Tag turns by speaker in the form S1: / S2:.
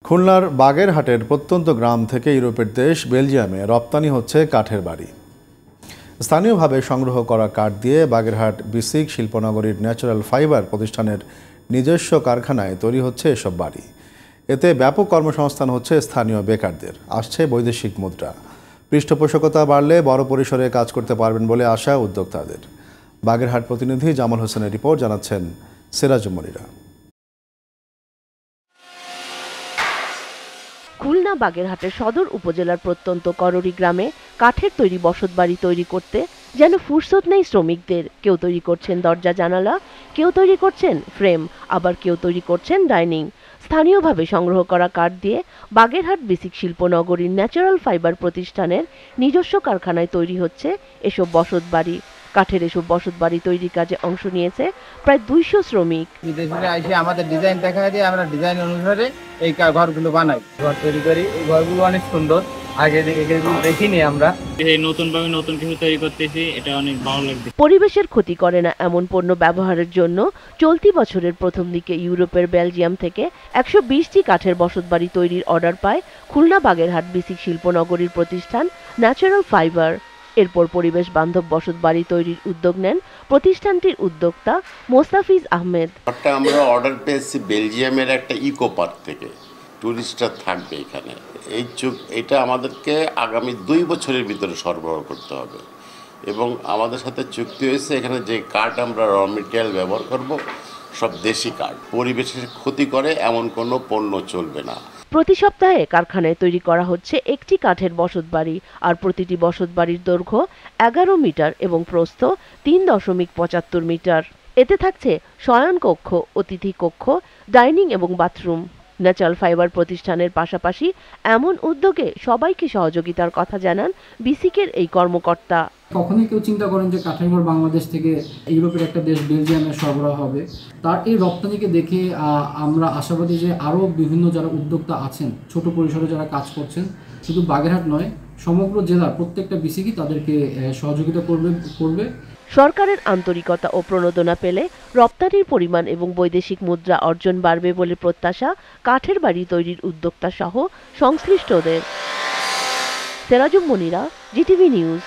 S1: খুলনার বাগেরহাটের প্রত্যন্ত গ্রাম থেকে ইউরোপের দেশ বেলজিয়ামে রপ্তানি হচ্ছে কাঠের বাড়ি। স্থানীয়ভাবে সংগ্রহ করা কাঠ দিয়ে বাগেরহাট বিসিক শিল্পনগরীর ন্যাচারাল ফাইবার প্রতিষ্ঠানের নিজস্ব কারখানায় তৈরি হচ্ছে এসব বাড়ি। এতে ব্যাপক কর্মসংস্থান হচ্ছে স্থানীয় বেকারদের, আসছে বৈদেশিক মুদ্রা। পৃষ্ঠপোষকতা বাড়লে বড় পরিসরে কাজ করতে পারবেন বলে আশা উদ্যোক্তাদের। বাগেরহাট প্রতিনিধি জামাল হোসেনের রিপোর্ট, জানাচ্ছেন সিরাজুম মনিরা।
S2: খুলনা বাগেরহাটের সদর উপজেলার প্রত্যন্ত কররি গ্রামে কাঠের তৈরি বসতবাড়ি তৈরি করতে যেন ফুরসত নেই শ্রমিকদের। কেউ তৈরি করছেন দরজা জানালা, কেউ তৈরি করছেন ফ্রেম, আবার কেউ তৈরি করছেন ডাইনিং। স্থানীয়ভাবে সংগ্রহ করা কাঠ দিয়ে বাগেরহাট বিসিক শিল্পনগরীর ন্যাচারাল ফাইবার প্রতিষ্ঠানের নিজস্ব কারখানায় তৈরি হচ্ছে এসব বসতবাড়ি। কাঠের এসব বসতবাড়ি তৈরির কাজে অংশ নিয়েছে প্রায় 200 শ্রমিক।
S3: বিদেশিরা এসে আমাদের ডিজাইন দেখা দিয়ে আমরা ডিজাইন অনুসারে এই ঘরগুলো বানাই, ঘর তৈরি করি। এই ঘরগুলো অনেক সুন্দর, আগে দেখিনি আমরা।
S4: এই নতুনভাবে নতুন কিছু তৈরি করতেছি, এটা অনেক ভালো লাগছে।
S2: পরিবেশের ক্ষতি করে না এমন পণ্য ব্যবহারের জন্য চলতি বছরের প্রথম দিকে ইউরোপের বেলজিয়াম থেকে 120টি কাঠের বসতবাড়ি তৈরির অর্ডার পায় খুলনা বাগেরহাট বিসিক শিল্পনগরীর প্রতিষ্ঠান ন্যাচারাল ফাইবার। এরপর পরিবেশ বান্ধব বসতবাড়ি তৈরির উদ্যোগ নেন প্রতিষ্ঠানটির উদ্যোক্তা মোস্তাফিজ আহমেদ।
S5: আমরা অর্ডার পেয়েছি বেলজিয়ামের একটা ইকো পার্ক থেকে, টুরিস্টরা থাকবে এখানে। এটা আমাদেরকে আগামী 2 বছরের ভিতরে সরবরাহ করতে হবে এবং আমাদের সাথে চুক্তি হয়েছে এখানে যে কাঠ আমরা র মেটেরিয়াল ব্যবহার করব সব দেশি কাঠ, পরিবেশের ক্ষতি করে এমন কোনো পণ্য চলবে না।
S2: প্রতি সপ্তাহে কারখানায় তৈরি করা হচ্ছে একটি কাঠের বসতবাড়ি, আর প্রতিটি বসতবাড়ির দৈর্ঘ্য 11 মিটার এবং প্রস্থ 3.75 মিটার। এতে থাকছে শয়নকক্ষ, অতিথি কক্ষ, ডাইনিং এবং বাথরুম। ন্যাচারাল ফাইবার প্রতিষ্ঠানের পাশাপাশি এমন উদ্যোগে সবাইকে সহযোগিতার কথা জানান বিসিকের এই কর্মকর্তা।
S6: কখনোই কেউ চিন্তা করেন যে কাঠের ঘর বাংলাদেশ থেকে ইউরোপের একটা দেশ বেলজিয়ামে সরবরাহ হবে। তার এই রপ্তানিকে দেখে আমরা আশাবাদী যে আরও বিভিন্ন যারা উদ্যোক্তা আছেন, ছোট পরিসরে যারা কাজ করছেন, শুধু বাগেরহাট নয় সমগ্র জেলার প্রত্যেকটা বিসিকই তাদেরকে সহযোগিতা করবে।
S2: সরকারের আন্তরিকতা ও প্রণোদনা পেলে রপ্তানির পরিমাণ এবং বৈদেশিক মুদ্রা অর্জন বাড়বে বলে প্রত্যাশা কাঠের বাড়ি তৈরির উদ্যোক্তা সহ সংশ্লিষ্টদের। Sirajum Monira, GTV news.